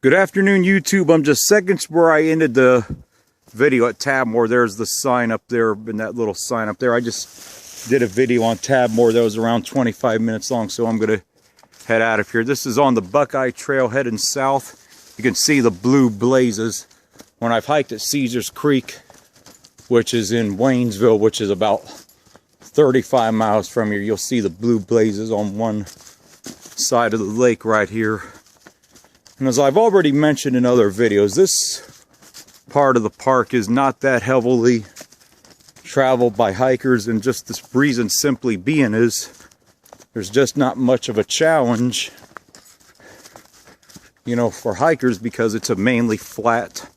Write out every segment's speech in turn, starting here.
Good afternoon, YouTube. I'm just seconds where I ended the video at Tadmor. There's the sign up there, and that little sign up there. I just did a video on Tadmor that was around 25 minutes long, so I'm going to head out of here. This is on the Buckeye Trail heading south. You can see the blue blazes. When I've hiked at Caesars Creek, which is in Waynesville, which is about 35 miles from here, you'll see the blue blazes on one side of the lake right here. And as I've already mentioned in other videos, this part of the park is not that heavily traveled by hikers, and just this reason simply being is there's just not much of a challenge, you know, for hikers, because it's a mainly flat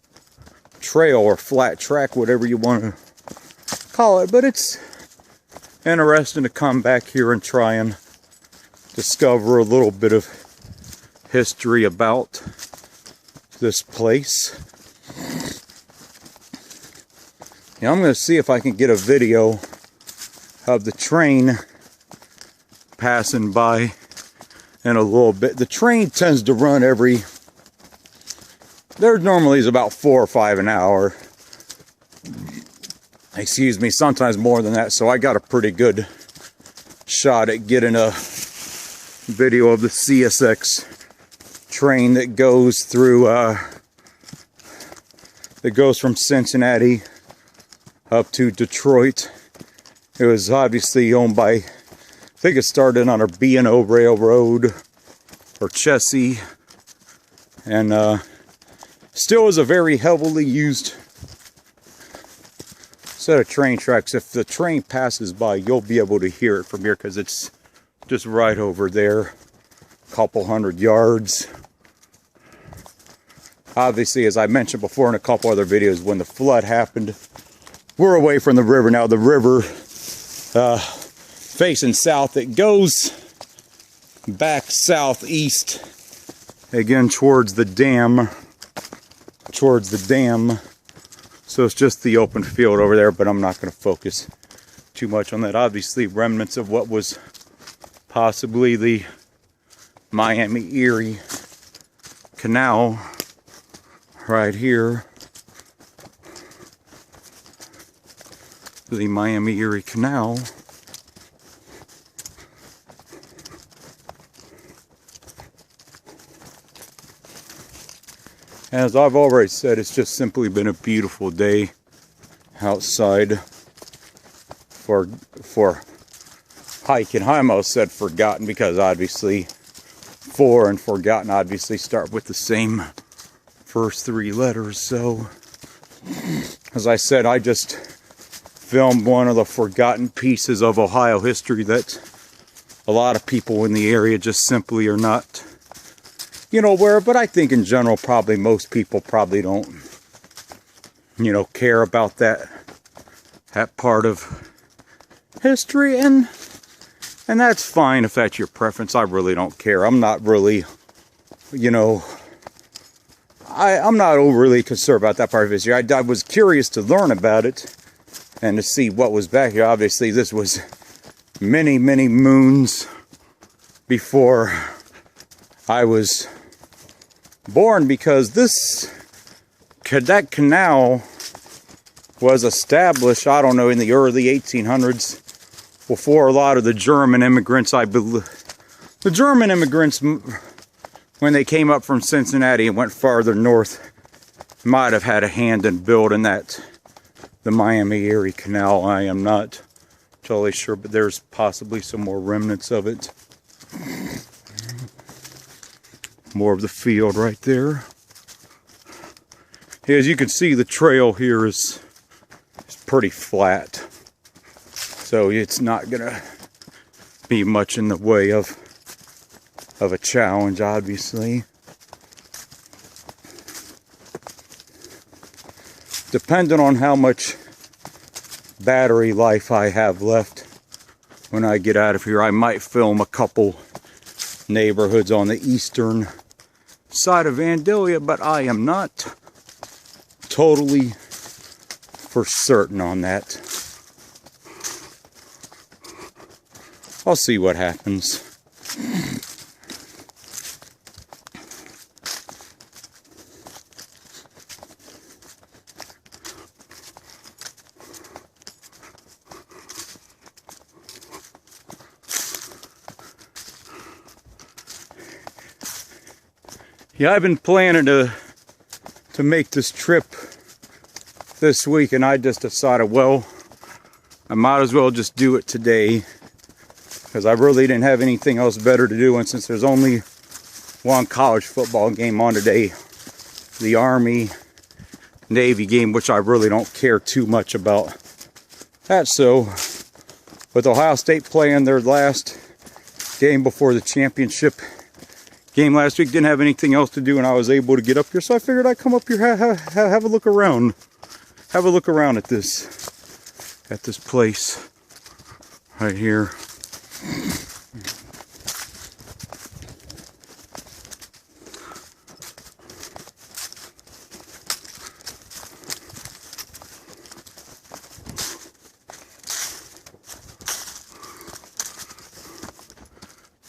trail or flat track, whatever you want to call it. But it's interesting to come back here and try and discover a little bit of history about this place. Now I'm going to see if I can get a video of the train passing by in a little bit. The train tends to run there normally is about 4 or 5 an hour. Excuse me, sometimes more than that. So I got a pretty good shot at getting a video of the CSX train that goes through, that goes from Cincinnati up to Detroit. It was obviously owned by, I think it started on a B&O Railroad or Chessie, and still is a very heavily used set of train tracks. If the train passes by, you'll be able to hear it from here because it's just right over there, a couple hundred yards. Obviously, as I mentioned before in a couple other videos, when the flood happened, we're away from the river now. The river facing south, it goes back southeast again towards the dam. So it's just the open field over there, but I'm not going to focus too much on that. Obviously, remnants of what was possibly the Miami-Erie Canal right here. The Miami-Erie Canal. As I've already said, it's just simply been a beautiful day outside for hiking. I almost said forgotten, because obviously for and forgotten obviously start with the same first 3 letters. So as I said, I just filmed one of the forgotten pieces of Ohio history that a lot of people in the area just simply are not, you know, aware. But I think in general, probably most people probably don't, you know, care about that part of history, and that's fine if that's your preference. I really don't care. I'm not really, you know, I'm not overly concerned about that part of history. I was curious to learn about it and to see what was back here. Obviously, this was many, many moons before I was born, because that canal was established, I don't know, in the early 1800s, before a lot of the German immigrants, I believe. The German immigrants, when they came up from Cincinnati and went farther north, might have had a hand in building the Miami-Erie Canal. I am not totally sure, but there's possibly some more remnants of it. More of the field right there. As you can see, the trail here is pretty flat, so it's not gonna be much in the way of a challenge, obviously. Depending on how much battery life I have left when I get out of here, I might film a couple neighborhoods on the eastern side of Vandalia, but I am not totally for certain on that. I'll see what happens. Yeah, I've been planning to make this trip this week, and I just decided, well, I might as well just do it today, because I really didn't have anything else better to do. And since there's only one college football game on today, the Army-Navy game, which I really don't care too much about that. So with Ohio State playing their last game before the championship game last week, didn't have anything else to do, and I was able to get up here, so I figured I'd come up here, have a look around, at this place right here.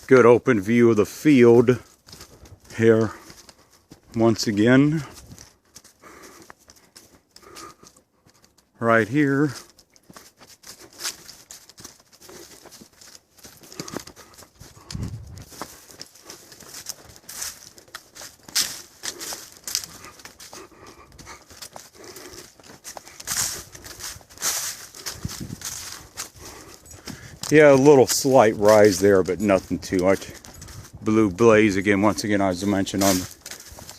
Good open view of the field here once again. Right here. Yeah, a little slight rise there, but nothing too much. Blue blaze again, once again, as I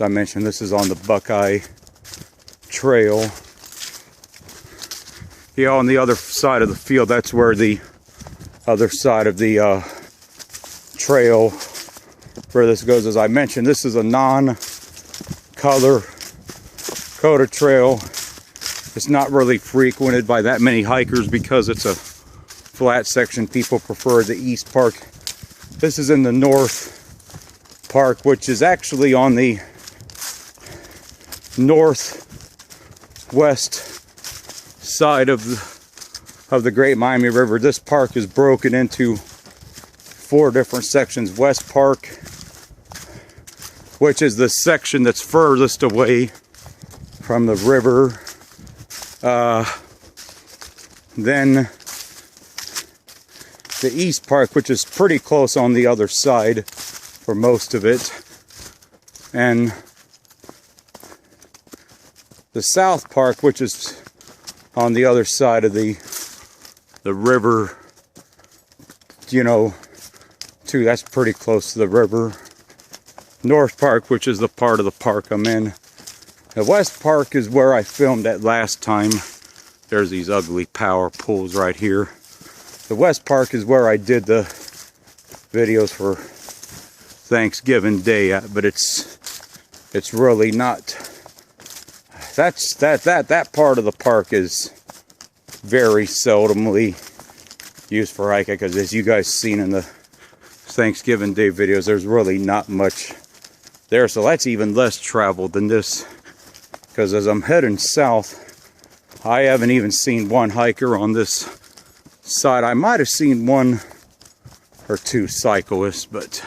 mentioned, this is on the Buckeye Trail. Yeah, on the other side of the field, that's where the other side of the trail where this goes. As I mentioned, this is a non-color coded trail. It's not really frequented by that many hikers because it's a flat section. People prefer the East Park. This is in the North Park, which is actually on the northwest side of the Great Miami River. This park is broken into 4 different sections. West Park, which is the section that's furthest away from the river. Then the East Park, which is pretty close on the other side for most of it. And the South Park, which is on the other side of the river, you know, too. That's pretty close to the river. North Park, which is the part of the park I'm in. The West Park is where I filmed at last time. There's these ugly power pools right here. The West Park is where I did the videos for Thanksgiving Day at, but it's really not. That part of the park is very seldomly used for hiking, because as you guys seen in the Thanksgiving Day videos, there's really not much there. So that's even less traveled than this, because as I'm heading south, I haven't even seen one hiker on this side. I might have seen 1 or 2 cyclists, but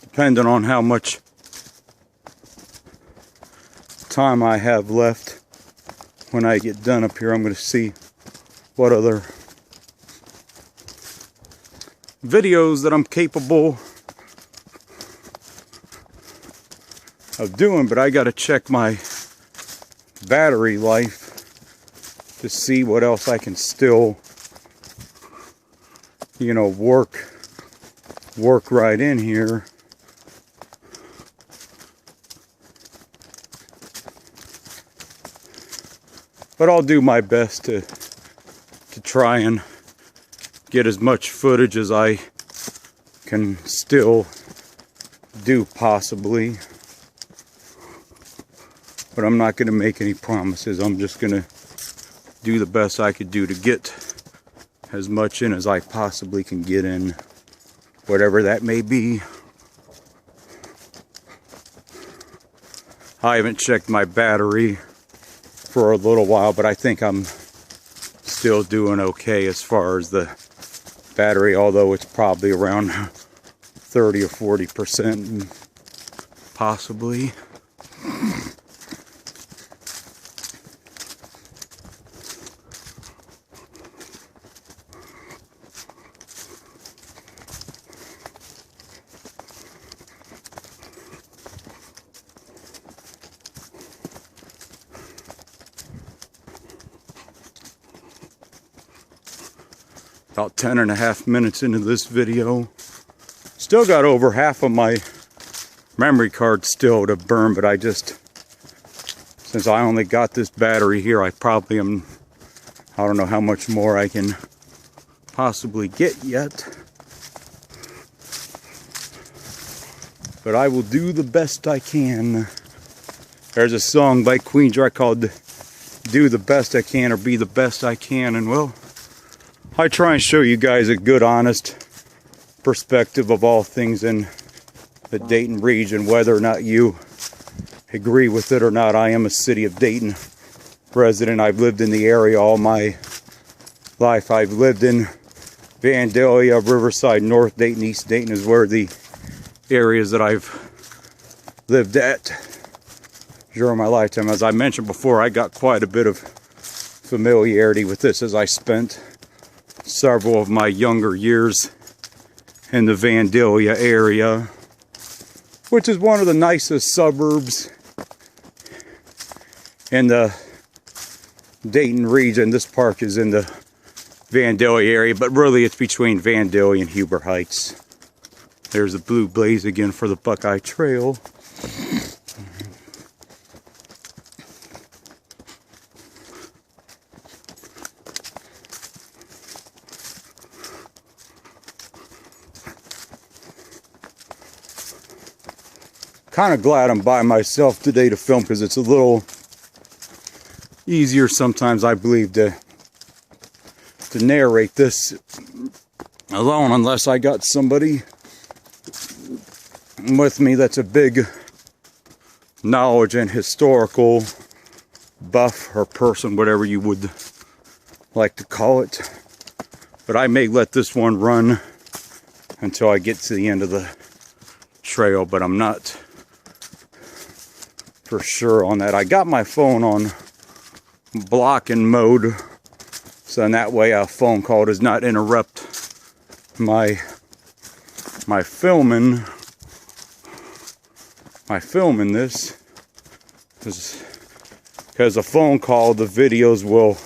depending on how much time I have left when I get done up here, I'm going to see what other videos that I'm capable of doing. But I got to check my battery life to see what else I can still, you know, work right in here. But I'll do my best to try and get as much footage as I can still do, possibly. But I'm not going to make any promises. I'm just going to do the best I could do to get as much in as I possibly can get in, whatever that may be. I haven't checked my battery for a little while, but I think I'm still doing okay as far as the battery, although it's probably around 30 or 40% possibly. About 10.5 minutes into this video. Still got over half of my memory card still to burn, but since I only got this battery here, I probably am, I don't know how much more I can possibly get yet. But I will do the best I can. There's a song by Queen Dry called Do the Best I Can or Be the Best I Can. And well, I try and show you guys a good, honest perspective of all things in the Dayton region, whether or not you agree with it or not. I am a city of Dayton resident. I've lived in the area all my life. I've lived in Vandalia, Riverside, North Dayton, East Dayton is where the areas that I've lived at during my lifetime. As I mentioned before, I got quite a bit of familiarity with this as I spent several of my younger years in the Vandalia area, which is one of the nicest suburbs in the Dayton region. This park is in the Vandalia area, but really it's between Vandalia and Huber Heights. There's the blue blaze again for the Buckeye Trail. Kind of glad I'm by myself today to film because it's a little easier sometimes, I believe, to narrate this alone, unless I got somebody with me that's a big knowledge and historical buff or person, whatever you would like to call it. But I may let this one run until I get to the end of the trail, but I'm not for sure on that. I got my phone on blocking mode, so in that way a phone call does not interrupt my filming this, because a phone call, the videos will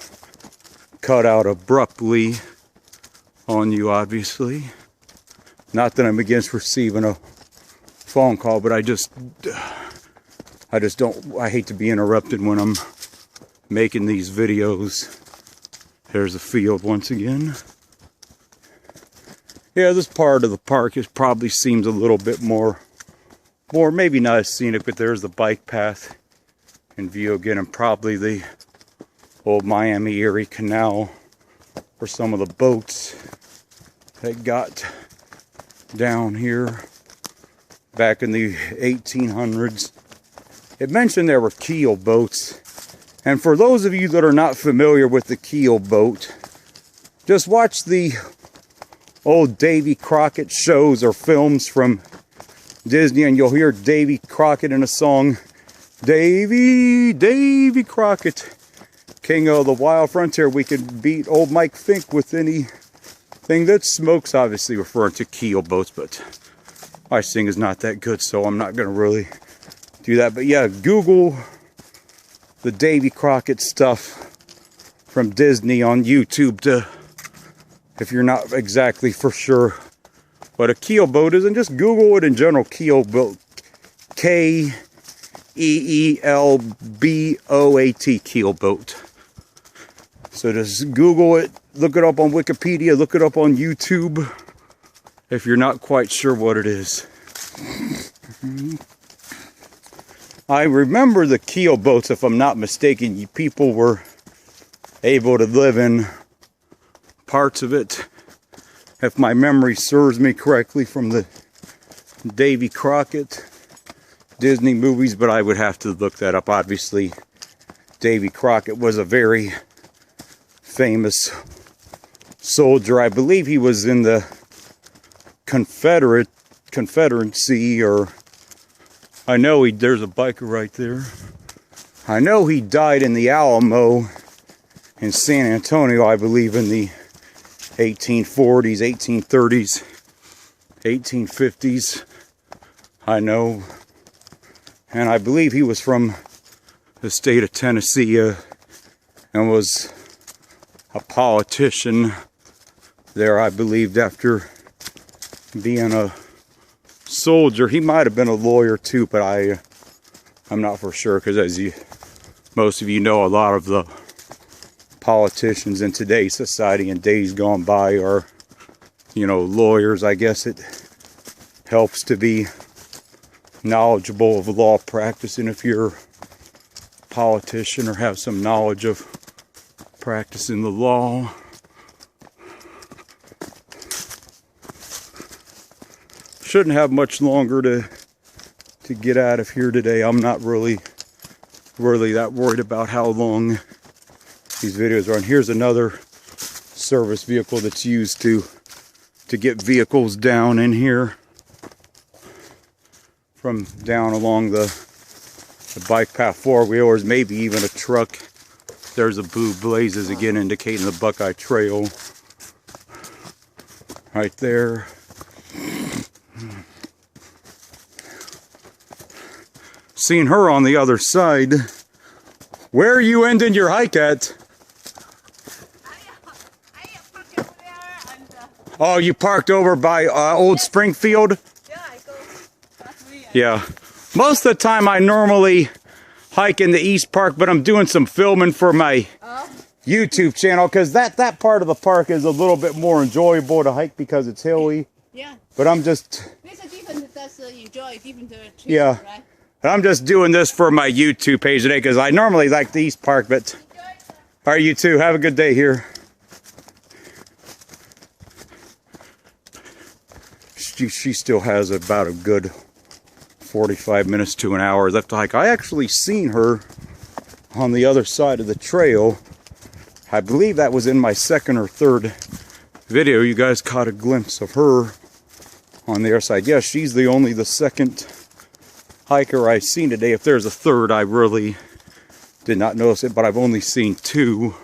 cut out abruptly on you, obviously. Not that I'm against receiving a phone call, but I hate to be interrupted when I'm making these videos. There's a field once again. Yeah, this part of the park probably seems a little bit more maybe not as scenic, but there's the bike path in view again, and probably the old Miami-Erie Canal for some of the boats that got down here back in the 1800s. It mentioned there were keel boats, and for those of you that are not familiar with the keel boat, just watch the old Davy Crockett shows or films from Disney, and you'll hear Davy Crockett in a song, Davy Crockett, king of the wild frontier. We could beat old Mike Fink with anything that smokes, obviously referring to keel boats, but my singing is not that good, so I'm not going to really do that. But yeah, Google the Davy Crockett stuff from Disney on YouTube if you're not exactly for sure what a keel boat is, and just Google it in general, keel boat, K-E-E-L-B-O-A-T, keel boat. So just Google it, look it up on Wikipedia, look it up on YouTube if you're not quite sure what it is. I remember the keel boats, if I'm not mistaken, people were able to live in parts of it, if my memory serves me correctly, from the Davy Crockett Disney movies, but I would have to look that up. Obviously, Davy Crockett was a very famous soldier. I believe he was in the Confederacy, or I know there's a biker right there. I know he died in the Alamo in San Antonio, I believe, in the 1840s, 1830s, 1850s. I know. And I believe he was from the state of Tennessee and was a politician there, I believed, after being a soldier. He might have been a lawyer too, but I'm not for sure, because as most of you know, a lot of the politicians in today's society and days gone by are, you know, lawyers. I guess it helps to be knowledgeable of law practice, and if you're a politician or have some knowledge of practicing the law, shouldn't have much longer to get out of here today. I'm not really that worried about how long these videos are. And here's another service vehicle that's used to get vehicles down in here from down along the bike path, four-wheelers, maybe even a truck. There's the blue blazes again, indicating the Buckeye Trail right there. Seeing her on the other side. Where are you ending your hike at? Oh, you parked over by Old Springfield? Yeah, I go last week. Yeah. Most of the time I normally hike in the East Park, but I'm doing some filming for my YouTube channel, because that part of the park is a little bit more enjoyable to hike because it's hilly. Yeah. But I'm just... There's a different, that's enjoy different trip, yeah. Right? I'm just doing this for my YouTube page today, because I normally like the East Park, but... All right, you too. Have a good day here. She still has about a good 45 minutes to an hour left to hike. I actually seen her on the other side of the trail. I believe that was in my second or third video. You guys caught a glimpse of her on the other side. Yeah, she's the second hiker I've seen today. If there's a third, I really did not notice it, but I've only seen two.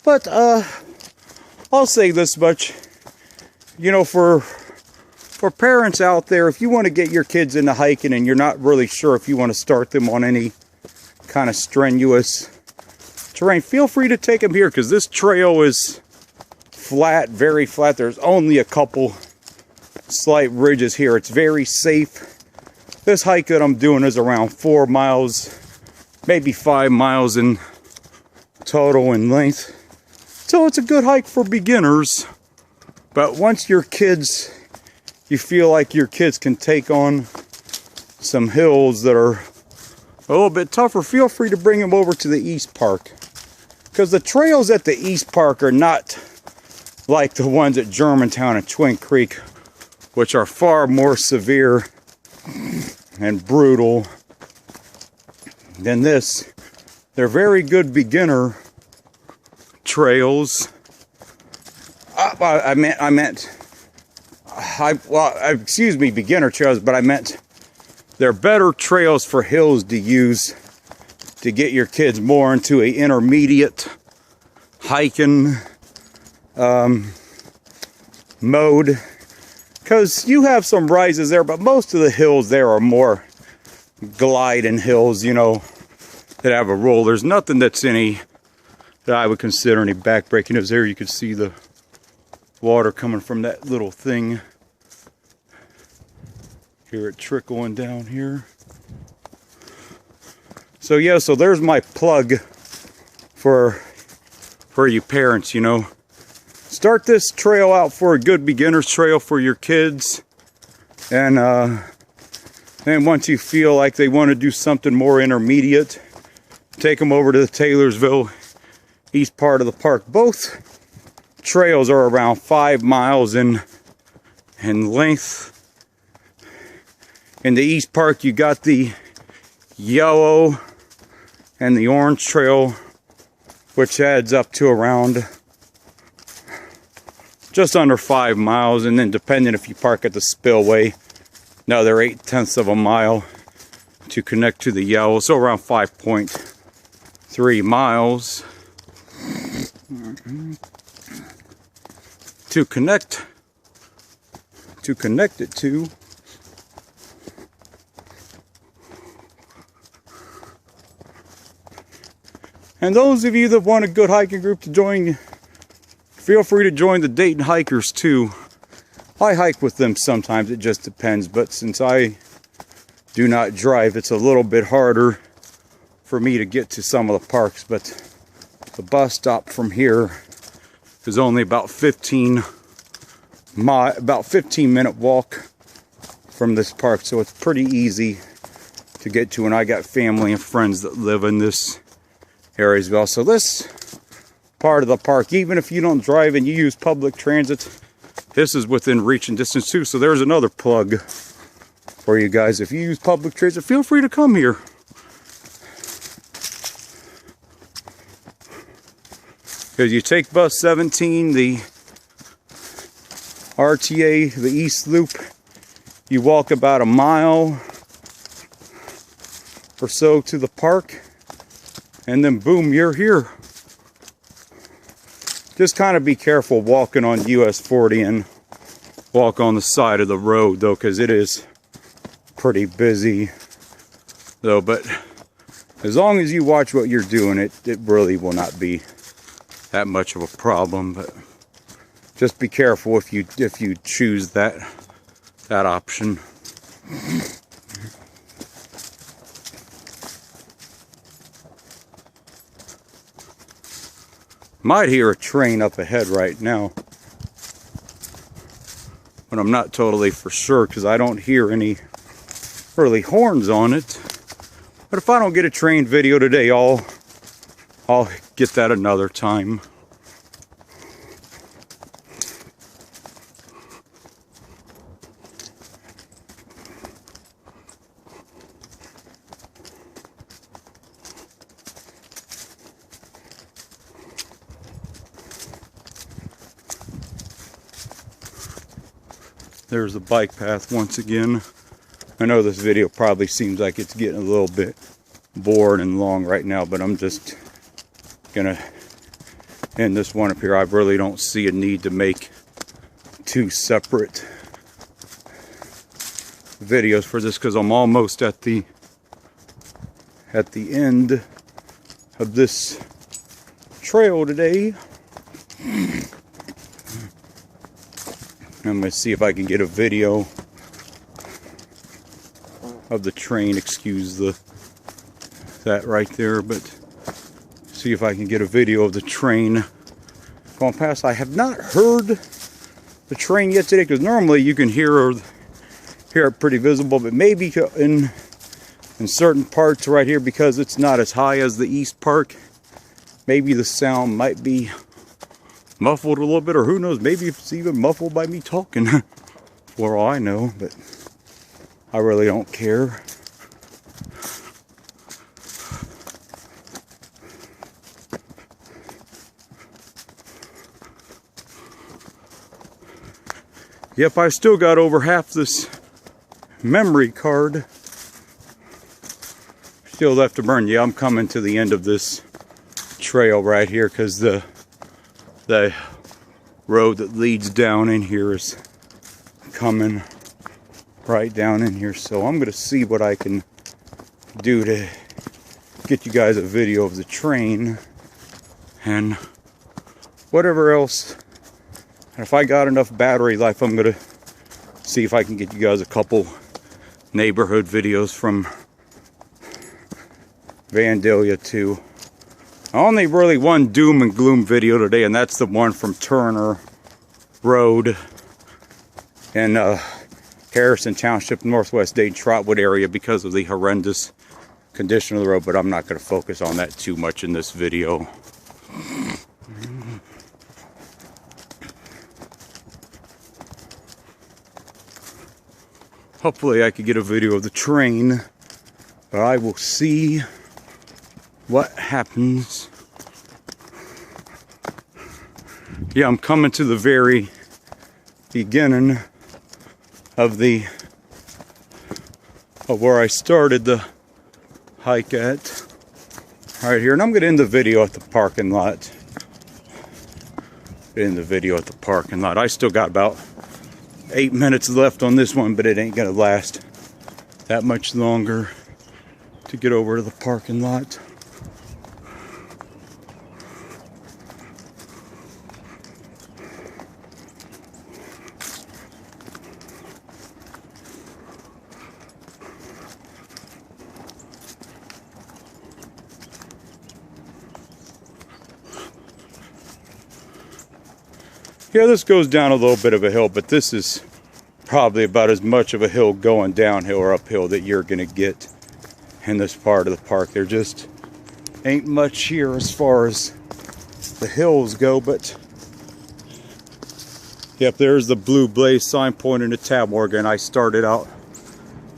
But I'll say this much. You know, for parents out there, if you want to get your kids into hiking and you're not really sure if you want to start them on any kind of strenuous terrain, feel free to take them here, because this trail is flat, very flat. There's only a couple slight ridges here. It's very safe. This hike that I'm doing is around 4 miles, maybe 5 miles in total in length. So it's a good hike for beginners. But once your kids, you feel like your kids can take on some hills that are a little bit tougher, feel free to bring them over to the East Park. Because the trails at the East Park are not like the ones at Germantown and Twin Creek, which are far more severe and brutal than this. They're very good beginner trails. Excuse me, beginner trails, but I meant they're better trails for hills to use to get your kids more into a intermediate hiking mode. Because you have some rises there, but most of the hills there are more gliding hills, you know, that have a roll. There's nothing that's any that I would consider any backbreaking. As there you can see the water coming from that little thing. Hear it trickling down here. So yeah, so there's my plug for you parents, you know. Start this trail out for a good beginner's trail for your kids. And then once you feel like they want to do something more intermediate, take them over to the Taylorsville east part of the park. Both trails are around 5 miles in length. In the East Park, you got the yellow and the orange trail, which adds up to around just under 5 miles. And then depending if you park at the spillway, another 0.8 of a mile to connect to the yellow. So around 5.3 miles to connect it to. And those of you that want a good hiking group to join, feel free to join the Dayton hikers too. I hike with them sometimes, it just depends, but since I do not drive, it's a little bit harder for me to get to some of the parks, but the bus stop from here is only about 15 minute walk from this park, so it's pretty easy to get to, and I got family and friends that live in this area as well. So this part of the park, even if you don't drive and you use public transit, this is within reach and distance too. So there's another plug for you guys. If you use public transit, feel free to come here. Because you take bus 17, the RTA, the East Loop, you walk about a mile or so to the park, and then boom, you're here. Just kind of be careful walking on US 40 and walk on the side of the road though, because it is pretty busy though. But as long as you watch what you're doing, it really will not be that much of a problem. But just be careful if you choose that option. Might hear a train up ahead right now, but I'm not totally for sure because I don't hear any early horns on it. But if I don't get a train video today, I'll get that another time. There's the bike path once again. I know this video probably seems like it's getting a little bit bored and long right now, but I'm just gonna end this one up here. I really don't see a need to make two separate videos for this because I'm almost at the end of this trail today. I'm going to see if I can get a video of the train, excuse that right there, but see if I can get a video of the train going past. I have not heard the train yet today, because normally you can hear it pretty visible, but maybe in certain parts right here, because it's not as high as the East Park, maybe the sound might be muffled a little bit, or who knows, maybe it's even muffled by me talking for all I know, but I really don't care. Yep, I still got over half this memory card still left to burn. Yeah, I'm coming to the end of this trail right here, because the road that leads down in here is coming right down in here. So I'm going to see what I can do to get you guys a video of the train and whatever else. And if I got enough battery life, I'm going to see if I can get you guys a couple neighborhood videos from Vandalia too. Only really one doom and gloom video today, and that's the one from Turner Road in Harrison Township, Northwest Dayton, Trotwood area, because of the horrendous condition of the road, but I'm not going to focus on that too much in this video. Hopefully I could get a video of the train, but I will see what happens. Yeah, I'm coming to the very beginning of where I started the hike at, right here, and I'm gonna end the video at the parking lot. I still got about 8 minutes left on this one, but it ain't gonna last that much longer to get over to the parking lot. Yeah, this goes down a little bit of a hill, but this is probably about as much of a hill going downhill or uphill that you're gonna get in this part of the park. There just ain't much here as far as the hills go, but yep, there's the blue blaze sign pointing to Tadmor again. I started out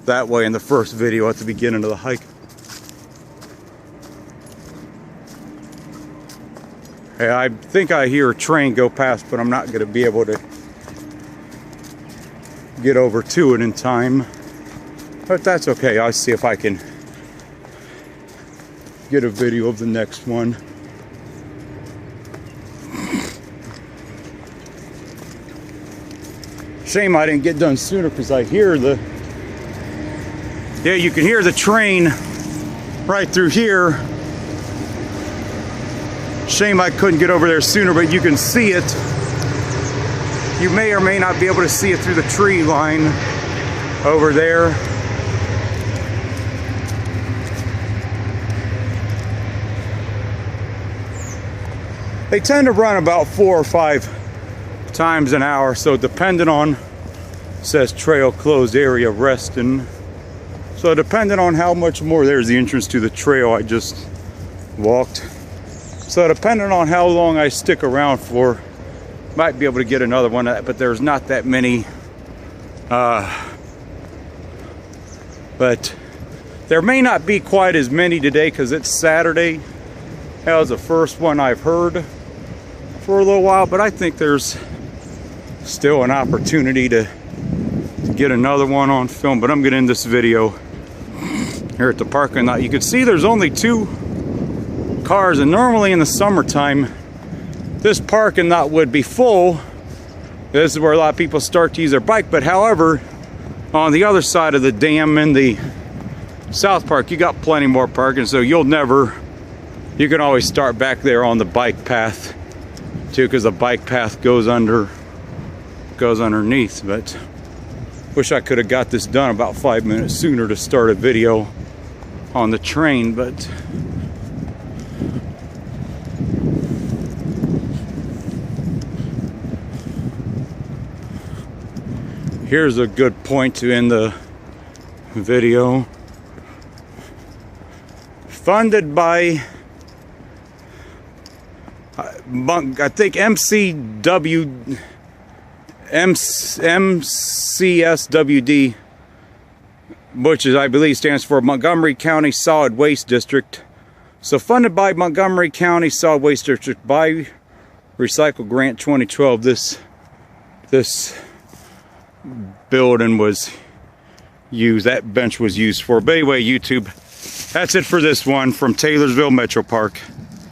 that way in the first video at the beginning of the hike. Hey, I think I hear a train go past, but I'm not going to be able to get over to it in time. But that's okay. I'll see if I can get a video of the next one. Shame I didn't get done sooner, because I hear the... Yeah, you can hear the train right through here. Shame I couldn't get over there sooner, but you can see it. You may or may not be able to see it through the tree line over there. They tend to run about 4 or 5 times an hour, so depending on, says trail closed area resting. So depending on how much more, there's the entrance to the trail I just walked. So depending on how long I stick around for, might be able to get another one, but there's not that many. But there may not be quite as many today because it's Saturday. That was the first one I've heard for a little while, but I think there's still an opportunity to get another one on film. But I'm gonna end this video here at the parking lot. You can see there's only 2 cars, and normally in the summertime this parking lot would be full. This is where a lot of people start to use their bike, but however, on the other side of the dam in the South Park, you got plenty more parking, so you can always start back there on the bike path too, because the bike path goes underneath. But wish I could have got this done about 5 minutes sooner to start a video on the train, but here's a good point to end the video. Funded by, I think MCSWD, which is, I believe, stands for Montgomery County Solid Waste District. So funded by Montgomery County Solid Waste District by Recycle Grant 2012. This building was used, that bench was used for. But anyway, YouTube, that's it for this one from Taylorsville MetroPark.